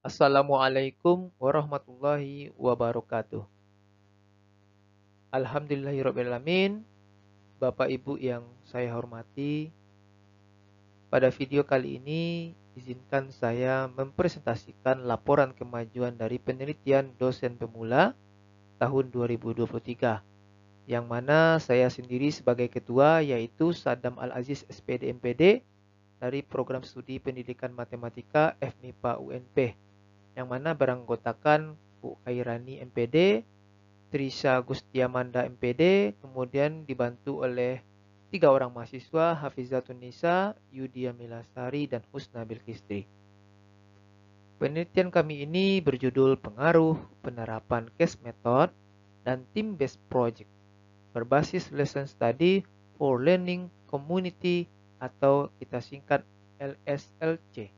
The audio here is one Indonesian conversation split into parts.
Assalamualaikum warahmatullahi wabarakatuh. Alhamdulillahirrabbilalamin. Bapak Ibu yang saya hormati, pada video kali ini izinkan saya mempresentasikan laporan kemajuan dari penelitian dosen pemula tahun 2023, yang mana saya sendiri sebagai ketua, yaitu Sadam Al-Aziz SPD MPD dari Program Studi Pendidikan Matematika FMIPA UNP, yang mana beranggotakan Bu Khairani MPD, Trisha Gustiamanda MPD, kemudian dibantu oleh 3 orang mahasiswa, Hafizatun Nisa, Yudia Milasari, dan Husna Bilkistri. Penelitian kami ini berjudul Pengaruh Penerapan Case Method dan Team-Based Project berbasis Lesson Study for Learning Community atau kita singkat LSLC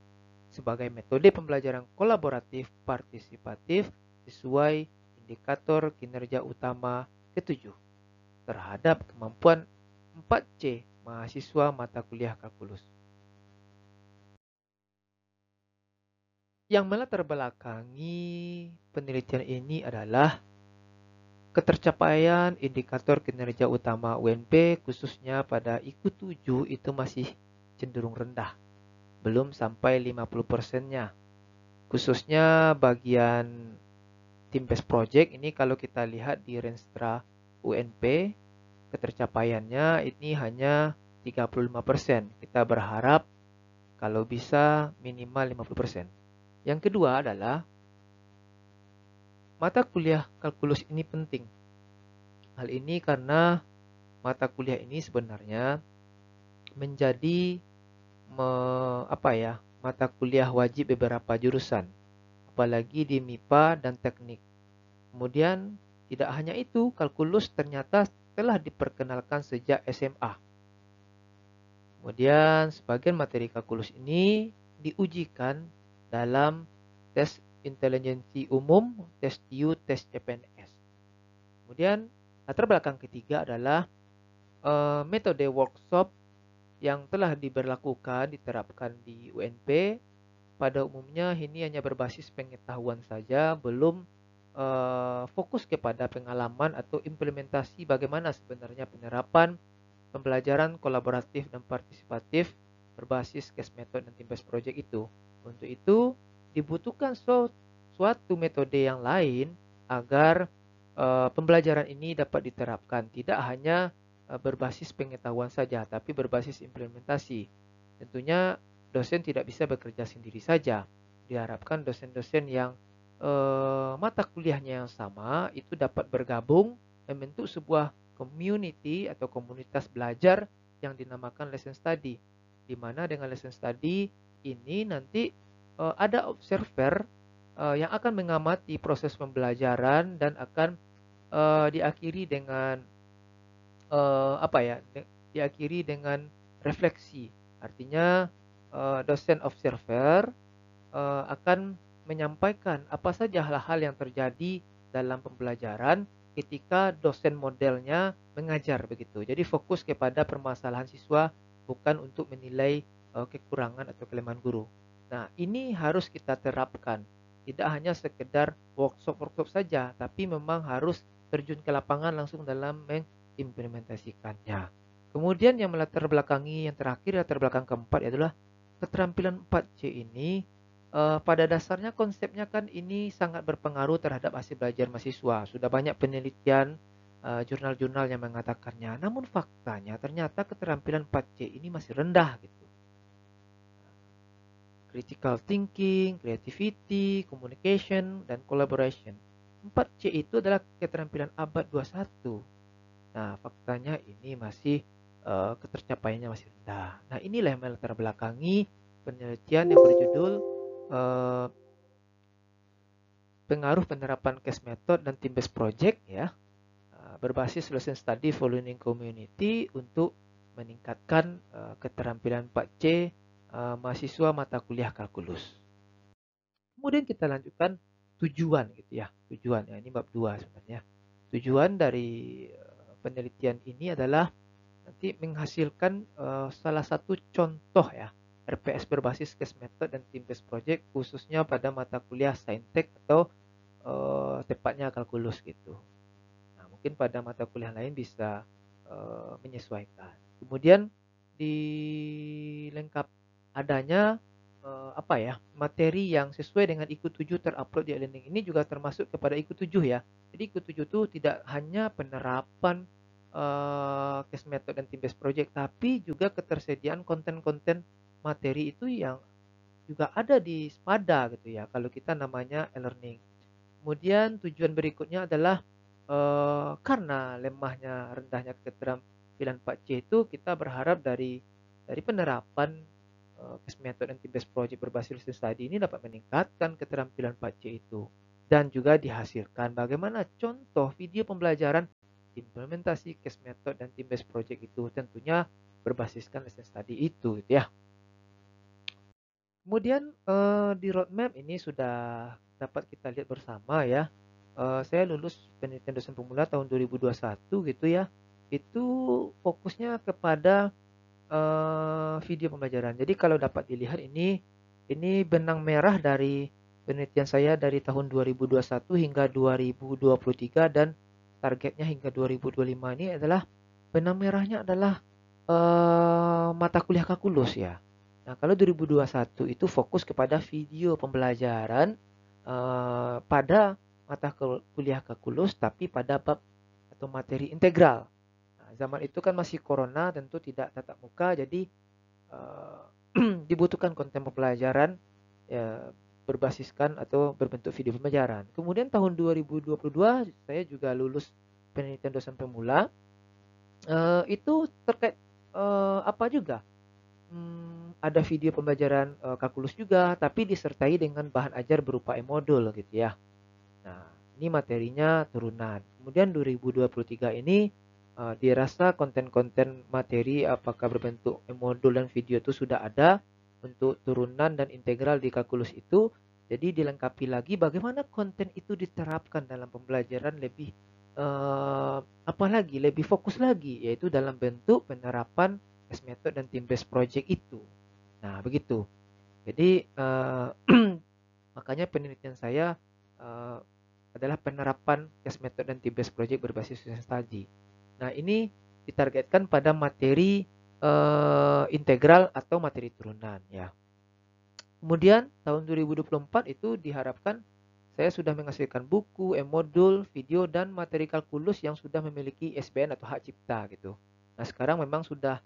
sebagai metode pembelajaran kolaboratif partisipatif sesuai indikator kinerja utama ketujuh terhadap kemampuan 4C mahasiswa mata kuliah kalkulus. Yang melatar belakangi penelitian ini adalah ketercapaian indikator kinerja utama UNP khususnya pada IQ 7 itu masih cenderung rendah, belum sampai 50%-nya. Khususnya bagian team-based project ini kalau kita lihat di Renstra UNP, ketercapaiannya ini hanya 35%. Kita berharap kalau bisa minimal 50%. Yang kedua adalah mata kuliah kalkulus ini penting. Hal ini karena mata kuliah ini sebenarnya menjadi mata kuliah wajib beberapa jurusan, apalagi di MIPA dan teknik. Kemudian tidak hanya itu, kalkulus ternyata telah diperkenalkan sejak SMA. Kemudian sebagian materi kalkulus ini diujikan dalam tes intelijensi umum, tes TIU, tes CPNS. Kemudian latar belakang ketiga adalah metode workshop yang telah diterapkan di UNP. Pada umumnya ini hanya berbasis pengetahuan saja, belum fokus kepada pengalaman atau implementasi bagaimana sebenarnya penerapan pembelajaran kolaboratif dan partisipatif berbasis case method dan team-based project itu. Untuk itu dibutuhkan suatu metode yang lain agar pembelajaran ini dapat diterapkan, tidak hanya berbasis pengetahuan saja, tapi berbasis implementasi. Tentunya dosen tidak bisa bekerja sendiri saja. Diharapkan dosen-dosen yang mata kuliahnya yang sama itu dapat bergabung membentuk sebuah community atau komunitas belajar yang dinamakan lesson study. Di mana dengan lesson study ini nanti ada observer yang akan mengamati proses pembelajaran dan akan diakhiri dengan diakhiri dengan refleksi. Artinya dosen observer akan menyampaikan apa saja hal-hal yang terjadi dalam pembelajaran ketika dosen modelnya mengajar begitu. Jadi fokus kepada permasalahan siswa, bukan untuk menilai kekurangan atau kelemahan guru. Nah, ini harus kita terapkan. Tidak hanya sekedar workshop saja, tapi memang harus terjun ke lapangan langsung dalam mengimplementasikannya. Kemudian yang melatar belakangi yang terakhir, latar belakang keempat adalah keterampilan 4C ini pada dasarnya konsepnya kan ini sangat berpengaruh terhadap hasil belajar mahasiswa. Sudah banyak penelitian jurnal-jurnal yang mengatakannya. Namun faktanya ternyata keterampilan 4C ini masih rendah gitu. Critical thinking, creativity, communication, dan collaboration. 4C itu adalah keterampilan abad 21. Nah, faktanya ini masih ketercapaiannya masih rendah. Nah, inilah yang melatar belakangi penelitian yang berjudul pengaruh penerapan case method dan team-based project ya, berbasis lesson study for learning community untuk meningkatkan keterampilan 4C mahasiswa mata kuliah kalkulus. Kemudian kita lanjutkan tujuan gitu ya. Tujuan ya, ini bab 2 sebenarnya. Tujuan dari penelitian ini adalah nanti menghasilkan salah satu contoh ya, RPS berbasis case method dan team based project, khususnya pada mata kuliah saintek atau tepatnya kalkulus gitu. Nah, mungkin pada mata kuliah lain bisa menyesuaikan. Kemudian dilengkap adanya materi yang sesuai dengan IQ7 terupload di e-learning ini juga termasuk kepada IQ7 ya. Jadi IQ7 itu tidak hanya penerapan case method dan team based project, tapi juga ketersediaan konten-konten materi itu yang juga ada di SPADA gitu ya, kalau kita namanya e-learning. Kemudian tujuan berikutnya adalah karena rendahnya keterampilan 4C itu, kita berharap dari penerapan case method dan team based project berbasis listening study ini dapat meningkatkan keterampilan 4C itu, dan juga dihasilkan bagaimana contoh video pembelajaran implementasi case method dan team based project itu, tentunya berbasiskan listening study itu gitu ya. Kemudian di roadmap ini sudah dapat kita lihat bersama ya. Saya lulus penelitian dosen pemula tahun 2021 gitu ya. Itu fokusnya kepada video pembelajaran. Jadi kalau dapat dilihat ini benang merah dari penelitian saya dari tahun 2021 hingga 2023, dan targetnya hingga 2025 ini adalah benang merahnya adalah mata kuliah kalkulus ya. Nah, kalau 2021 itu fokus kepada video pembelajaran pada mata kuliah kalkulus, tapi pada bab atau materi integral. Nah, zaman itu kan masih corona, tentu tidak tatap muka, jadi dibutuhkan konten pembelajaran ya, berbasiskan atau berbentuk video pembelajaran. Kemudian tahun 2022 saya juga lulus penelitian dosen pemula. Itu terkait apa juga? Ada video pembelajaran kalkulus juga, tapi disertai dengan bahan ajar berupa e-modul gitu ya. Nah, ini materinya turunan. Kemudian 2023 ini dirasa konten-konten materi apakah berbentuk e-modul dan video itu sudah ada untuk turunan dan integral di kalkulus itu. Jadi dilengkapi lagi bagaimana konten itu diterapkan dalam pembelajaran lebih lebih fokus lagi, yaitu dalam bentuk penerapan case method dan team based project itu. Nah, begitu. Jadi makanya penelitian saya adalah penerapan case method dan team based project berbasis listening study. Nah, ini ditargetkan pada materi integral atau materi turunan ya. Kemudian tahun 2024 itu diharapkan saya sudah menghasilkan buku, e-modul, video, dan materi kalkulus yang sudah memiliki ISBN atau hak cipta gitu. Nah, sekarang memang sudah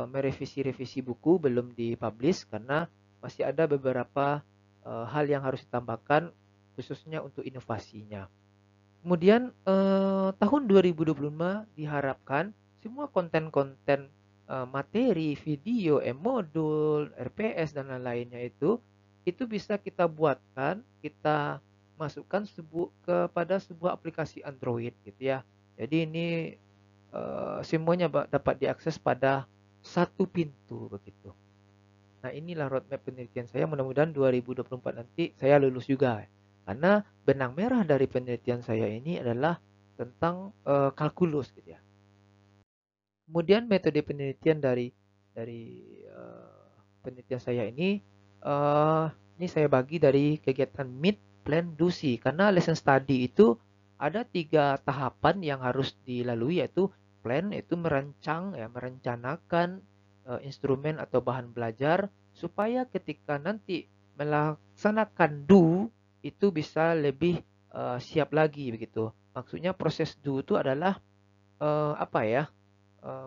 merevisi-revisi buku, belum dipublish karena masih ada beberapa hal yang harus ditambahkan khususnya untuk inovasinya. Kemudian tahun 2025 diharapkan semua konten-konten materi, video, e-modul, RPS dan lain-lainnya itu bisa kita buatkan, kita masukkan kepada sebuah aplikasi Android gitu ya. Jadi ini semuanya dapat diakses pada satu pintu begitu. Nah, inilah roadmap penelitian saya. Mudah-mudahan 2024 nanti saya lulus juga. Karena benang merah dari penelitian saya ini adalah tentang kalkulus gitu ya. Kemudian metode penelitian dari penelitian saya ini saya bagi dari kegiatan Meet, Plan, Do, See. Karena lesson study itu ada 3 tahapan yang harus dilalui, yaitu plan, yaitu merencanakan instrumen atau bahan belajar supaya ketika nanti melaksanakan do itu bisa lebih siap lagi begitu. Maksudnya proses do itu adalah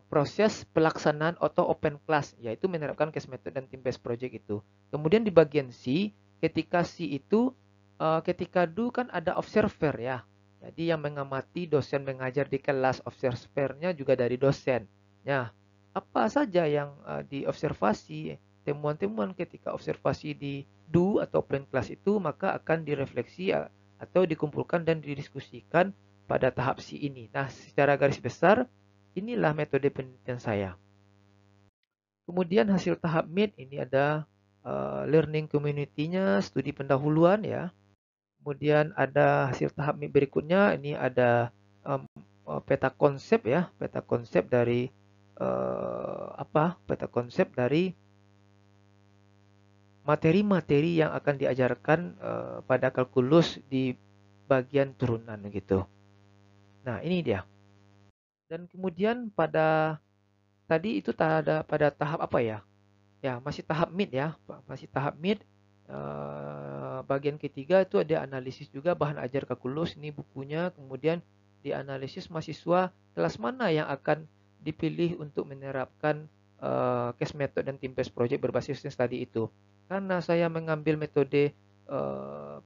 proses pelaksanaan auto open class, yaitu menerapkan case method dan team based project itu. Kemudian di bagian C, ketika C itu ketika do kan ada observer ya. Jadi yang mengamati dosen mengajar di kelas, observernya juga dari dosen. Ya, apa saja yang diobservasi, temuan-temuan ketika observasi di do atau open class itu maka akan direfleksi atau dikumpulkan dan didiskusikan pada tahap C ini. Nah, secara garis besar inilah metode penelitian saya. Kemudian hasil tahap mid ini ada learning community-nya, studi pendahuluan ya. Kemudian ada hasil tahap mid berikutnya, ini ada peta konsep ya, peta konsep dari materi-materi yang akan diajarkan pada kalkulus di bagian turunan gitu. Nah, ini dia. Dan kemudian pada tadi itu ada pada tahap apa ya? Ya, masih tahap mid ya. Masih tahap mid. Bagian ketiga itu ada analisis juga bahan ajar kalkulus, ini bukunya. Kemudian dianalisis mahasiswa kelas mana yang akan dipilih untuk menerapkan case method dan team based project berbasis case study itu. Karena saya mengambil metode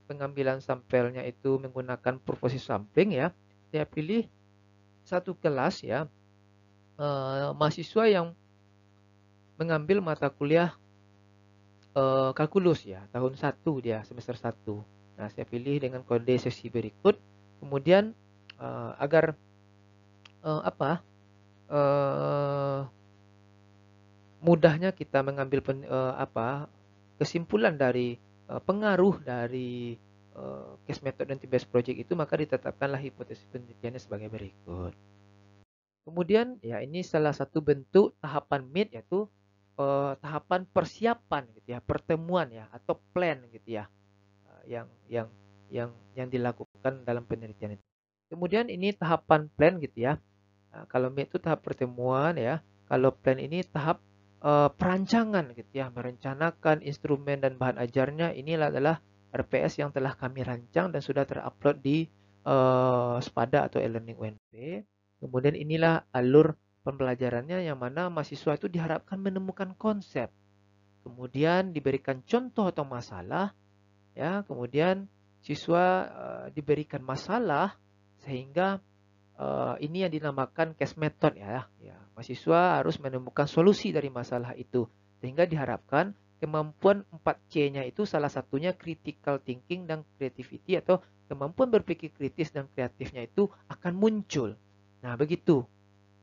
pengambilan sampelnya itu menggunakan purposive sampling ya, saya pilih satu kelas ya, mahasiswa yang mengambil mata kuliah kalkulus ya, tahun 1 dia, semester 1. Nah, saya pilih dengan kode sesi berikut. Kemudian agar mudahnya kita mengambil kesimpulan dari pengaruh dari case method dan team based project itu, maka ditetapkanlah hipotesis penelitiannya sebagai berikut. Kemudian ya, ini salah satu bentuk tahapan mid, yaitu tahapan persiapan gitu ya, pertemuan ya, atau plan gitu ya, yang dilakukan dalam penelitian itu. Kemudian ini tahapan plan gitu ya. Nah, kalau mid itu tahap pertemuan ya. Kalau plan ini tahap perancangan gitu ya, merencanakan instrumen dan bahan ajarnya. Inilah adalah RPS yang telah kami rancang dan sudah terupload di Spada atau e-learning UNP. Kemudian inilah alur pembelajarannya, yang mana mahasiswa itu diharapkan menemukan konsep, kemudian diberikan contoh atau masalah ya, kemudian siswa diberikan masalah sehingga ini yang dinamakan case method ya. Mahasiswa harus menemukan solusi dari masalah itu, sehingga diharapkan kemampuan 4C-nya itu salah satunya critical thinking dan creativity, atau kemampuan berpikir kritis dan kreatifnya itu akan muncul. Nah, begitu.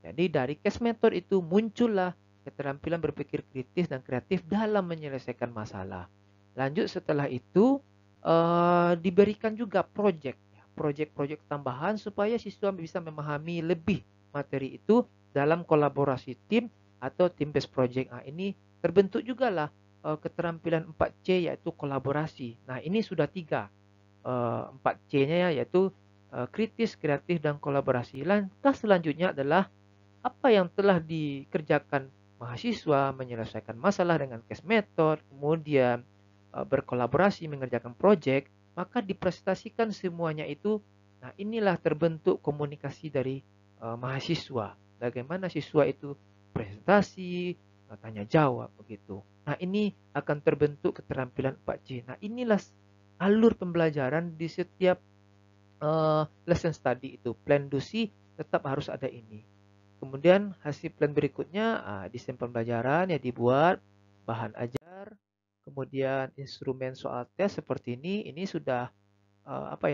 Jadi dari case method itu muncullah keterampilan berpikir kritis dan kreatif dalam menyelesaikan masalah. Lanjut setelah itu diberikan juga project tambahan supaya siswa bisa memahami lebih materi itu dalam kolaborasi tim atau team based project. Nah, ini terbentuk juga lah keterampilan 4C, yaitu kolaborasi. Nah, ini sudah 3 4C-nya yaitu kritis, kreatif, dan kolaborasi. Langkah selanjutnya adalah apa yang telah dikerjakan mahasiswa, menyelesaikan masalah dengan case method, kemudian berkolaborasi mengerjakan project, maka dipresentasikan semuanya itu. Nah, inilah terbentuk komunikasi dari mahasiswa. Bagaimana siswa itu presentasi, tanya jawab begitu. Nah, ini akan terbentuk keterampilan 4C. Nah, inilah alur pembelajaran di setiap lesson study itu. Plan do see tetap harus ada ini. Kemudian hasil plan berikutnya, desain pembelajaran ya dibuat, bahan ajar, kemudian instrumen soal tes seperti ini. Ini sudah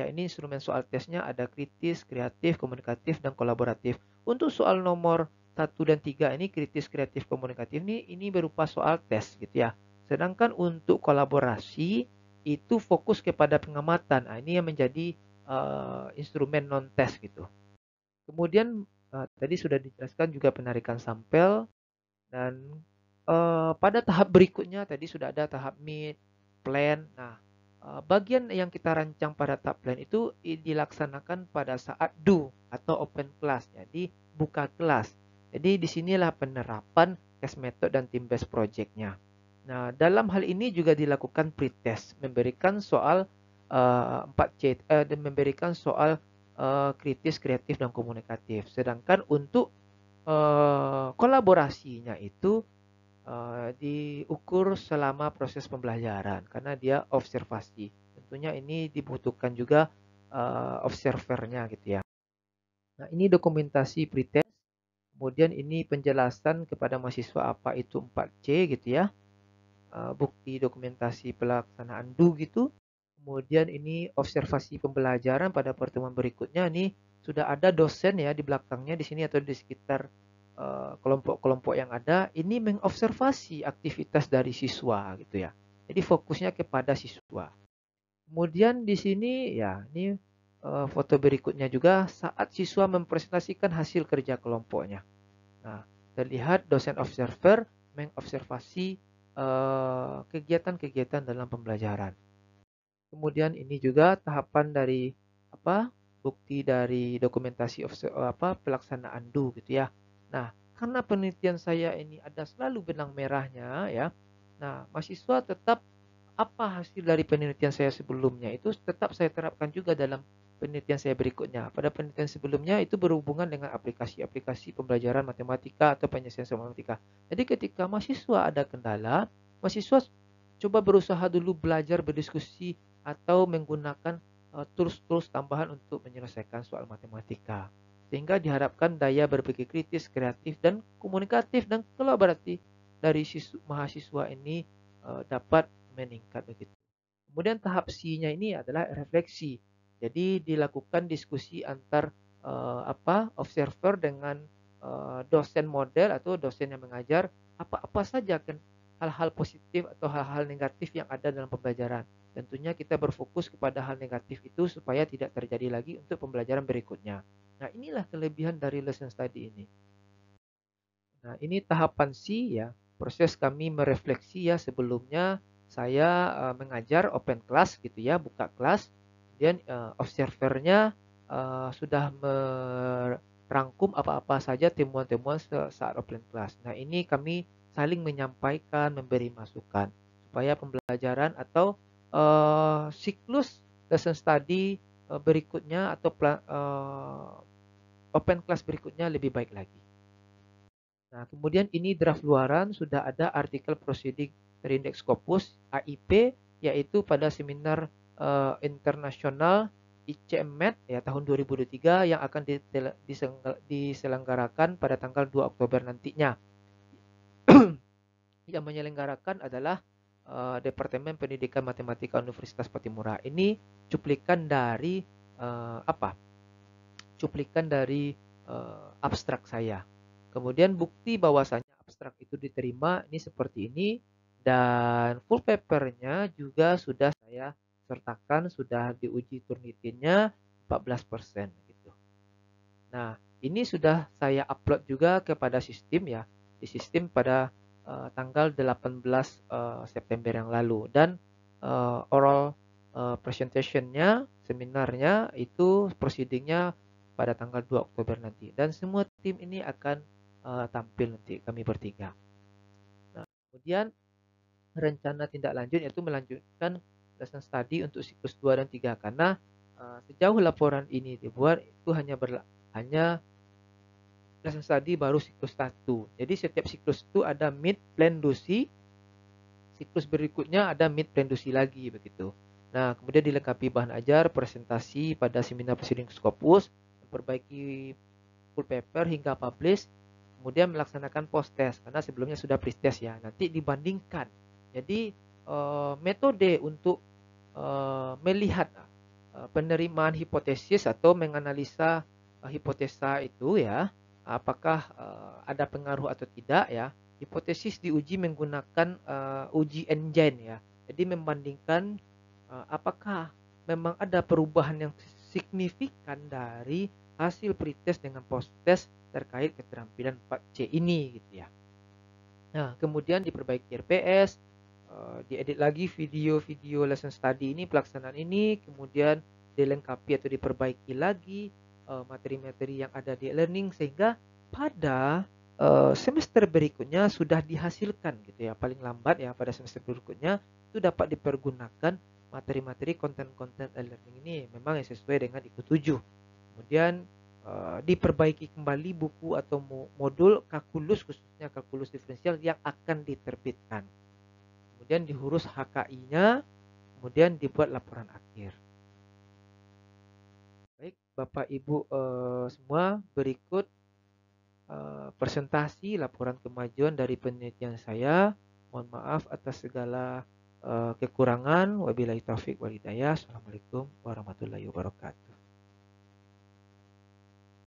ini instrumen soal tesnya ada kritis, kreatif, komunikatif, dan kolaboratif. Untuk soal nomor 1 dan 3 ini kritis, kreatif, komunikatif ini berupa soal tes gitu ya. Sedangkan untuk kolaborasi itu fokus kepada pengamatan. Nah, ini yang menjadi instrumen non tes gitu. Kemudian tadi sudah dijelaskan juga penarikan sampel, dan pada tahap berikutnya tadi sudah ada tahap mid, plan. Nah, bagian yang kita rancang pada tahap plan itu dilaksanakan pada saat do atau open class, jadi buka kelas. Jadi disinilah penerapan case method dan team based project-nya. Nah, dalam hal ini juga dilakukan pretest, memberikan soal 4C dan memberikan soal kritis, kreatif, dan komunikatif. Sedangkan untuk kolaborasinya itu diukur selama proses pembelajaran karena dia observasi. Tentunya ini dibutuhkan juga observernya gitu ya. Nah, ini dokumentasi pretest. Kemudian ini penjelasan kepada mahasiswa apa itu 4C gitu ya. Bukti dokumentasi pelaksanaan do gitu. Kemudian ini observasi pembelajaran pada pertemuan berikutnya. Ini sudah ada dosen ya di belakangnya di sini atau di sekitar kelompok-kelompok yang ada. Ini mengobservasi aktivitas dari siswa gitu ya. Jadi fokusnya kepada siswa. Kemudian di sini ya, ini foto berikutnya juga saat siswa mempresentasikan hasil kerja kelompoknya. Nah, terlihat dosen observer mengobservasi kegiatan-kegiatan dalam pembelajaran. Kemudian ini juga tahapan dari apa? Bukti dari dokumentasi pelaksanaan do gitu ya. Nah, karena penelitian saya ini ada selalu benang merahnya ya. Nah, mahasiswa tetap apa hasil dari penelitian saya sebelumnya itu tetap saya terapkan juga dalam penelitian saya berikutnya. Pada penelitian sebelumnya itu berhubungan dengan aplikasi-aplikasi pembelajaran matematika atau penyelesaian matematika. Jadi ketika mahasiswa ada kendala, mahasiswa coba berusaha dulu belajar berdiskusi atau menggunakan tools-tools tambahan untuk menyelesaikan soal matematika. Sehingga diharapkan daya berpikir kritis, kreatif, dan komunikatif dan kolaboratif dari mahasiswa ini dapat meningkat begitu. Kemudian tahap C-nya ini adalah refleksi. Jadi dilakukan diskusi antar observer dengan dosen model atau dosen yang mengajar apa-apa saja kan hal-hal positif atau hal-hal negatif yang ada dalam pembelajaran. Tentunya kita berfokus kepada hal negatif itu supaya tidak terjadi lagi untuk pembelajaran berikutnya. Nah, inilah kelebihan dari lesson study ini. Nah, ini tahapan C ya. Proses kami merefleksi ya, sebelumnya saya mengajar open class gitu ya, buka kelas. Kemudian observernya sudah merangkum apa-apa saja temuan-temuan saat open class. Nah, ini kami saling menyampaikan, memberi masukan supaya pembelajaran atau siklus lesson study berikutnya atau open class berikutnya lebih baik lagi. Nah, kemudian ini draft luaran sudah ada artikel proceeding terindeks Scopus AIP, yaitu pada seminar internasional ICMED ya tahun 2023 yang akan diselenggarakan pada tanggal 2 Oktober nantinya. Yang menyelenggarakan adalah Departemen Pendidikan Matematika Universitas Patimura. Ini cuplikan dari cuplikan dari abstrak saya. Kemudian bukti bahwasanya abstrak itu diterima ini seperti ini, dan full papernya juga sudah saya sertakan, sudah diuji Turnitinnya 14% gitu. Nah, ini sudah saya upload juga kepada sistem ya, di sistem pada tanggal 18 September yang lalu, dan oral presentationnya, seminarnya itu proceedingnya pada tanggal 2 Oktober nanti, dan semua tim ini akan tampil nanti kami bertiga. Nah, kemudian rencana tindak lanjut yaitu melanjutkan lesson study untuk siklus 2 dan 3 karena sejauh laporan ini dibuat itu hanya lesson study baru siklus 1. Jadi setiap siklus itu ada mid, plan, dosi. Siklus berikutnya ada mid, plan, dosi lagi begitu. Nah, kemudian dilengkapi bahan ajar, presentasi pada seminar proceeding Scopus, memperbaiki full paper hingga publish, kemudian melaksanakan post test karena sebelumnya sudah pre test ya. Nanti dibandingkan. Jadi metode untuk melihat penerimaan hipotesis atau menganalisa hipotesa itu ya, apakah ada pengaruh atau tidak ya. Hipotesis diuji menggunakan uji engine ya. Jadi membandingkan apakah memang ada perubahan yang signifikan dari hasil pretest dengan post-test terkait keterampilan 4C ini gitu ya. Nah, kemudian diperbaiki RPS, diedit lagi video-video lesson study ini, pelaksanaan ini, kemudian dilengkapi atau diperbaiki lagi materi-materi yang ada di e-learning sehingga pada semester berikutnya sudah dihasilkan gitu ya, paling lambat ya pada semester berikutnya itu dapat dipergunakan materi-materi konten-konten e-learning ini memang yang sesuai dengan IKU 7. Kemudian diperbaiki kembali buku atau modul kalkulus, khususnya kalkulus diferensial yang akan diterbitkan. Kemudian diurus HKI-nya, kemudian dibuat laporan akhir. Baik, Bapak Ibu semua, berikut presentasi laporan kemajuan dari penelitian saya. Mohon maaf atas segala kekurangan. Wabillahi taufik wal hidayah. Assalamualaikum warahmatullahi wabarakatuh.